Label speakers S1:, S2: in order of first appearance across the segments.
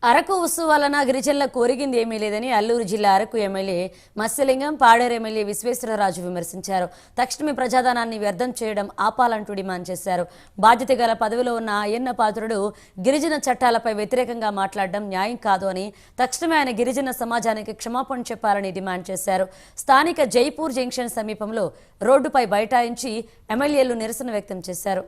S1: అరకు ఉసు వలన గిరిజనులకు ఒరిగింది ఏమీ లేదని అల్లూరు జిల్లా అరకు ఎమ్మెల్యే మత్స్యలింగం, పాడేరు ఎమ్మెల్యే విశ్వేశ్వరరాజు విమర్శించారు. తక్షణమే ప్రజాధనాన్ని వ్యర్థం చేయడం ఆపాలంటూ డిమాండ్ చేశారు. బాధ్యత గల పదవిలో ఉన్న అయ్యన్న పాత్రుడు గిరిజన చట్టాలపై వ్యతిరేకంగా మాట్లాడడం న్యాయం కాదు అని తక్షణమే ఆయన గిరిజన సమాజానికి క్షమాపణ చెప్పాలని డిమాండ్ చేశారు. స్థానిక జైపూర్ జంక్షన్ సమీపంలో రోడ్డుపై బైఠాయించి ఎమ్మెల్యేలు నిరసన వ్యక్తం చేశారు.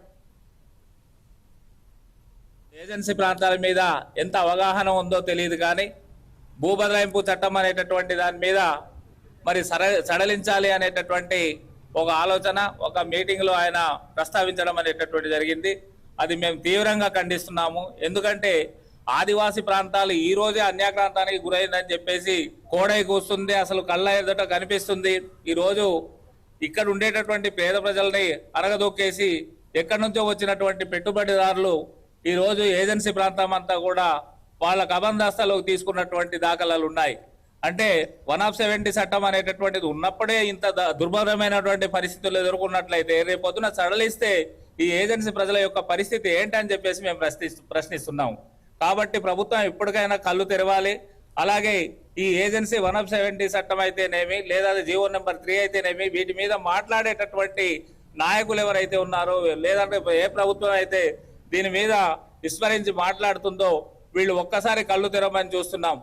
S2: ఏజెన్సీ ప్రాంతాల మీద ఎంత అవగాహన ఉందో తెలియదు, కానీ భూబదలాయింపు చట్టం అనేటటువంటి దాని మీద మరి సడలించాలి అనేటటువంటి ఒక ఆలోచన ఒక మీటింగ్లో ఆయన ప్రస్తావించడం అనేటటువంటి జరిగింది. అది మేము తీవ్రంగా ఖండిస్తున్నాము. ఎందుకంటే ఆదివాసీ ప్రాంతాలు ఈ రోజే అన్యాక్రాంతానికి గురైందని చెప్పేసి కోడై కూస్తుంది, అసలు కళ్ళ ఎదుట కనిపిస్తుంది. ఈరోజు ఇక్కడ ఉండేటటువంటి పేద ప్రజల్ని అరగదొక్కేసి ఎక్కడి నుంచో వచ్చినటువంటి పెట్టుబడిదారులు ఈరోజు ఏజెన్సీ ప్రాంతం అంతా కూడా వాళ్ళ కబందాస్తాలోకి తీసుకున్నటువంటి దాఖలాలు ఉన్నాయి. అంటే 170 చట్టం అనేటటువంటిది ఉన్నప్పుడే ఇంత దుర్భరమైనటువంటి పరిస్థితులు ఎదుర్కొన్నట్లయితే రేపొద్దున సడలిస్తే ఈ ఏజెన్సీ ప్రజల యొక్క పరిస్థితి ఏంటని చెప్పేసి మేము ప్రశ్నిస్తున్నాము. కాబట్టి ప్రభుత్వం ఇప్పటికైనా కళ్ళు తెరవాలి. అలాగే ఈ ఏజెన్సీ 170 చట్టం అయితేనేమి, లేదా జీవో నెంబర్ 3 అయితేనేమి, వీటి మీద మాట్లాడేటటువంటి నాయకులు ఎవరైతే ఉన్నారో, లేదంటే ఏ ప్రభుత్వం అయితే దీని మీద విస్మరించి మాట్లాడుతుందో వీళ్ళు ఒక్కసారి కళ్ళు తెరవమని చూస్తున్నాం.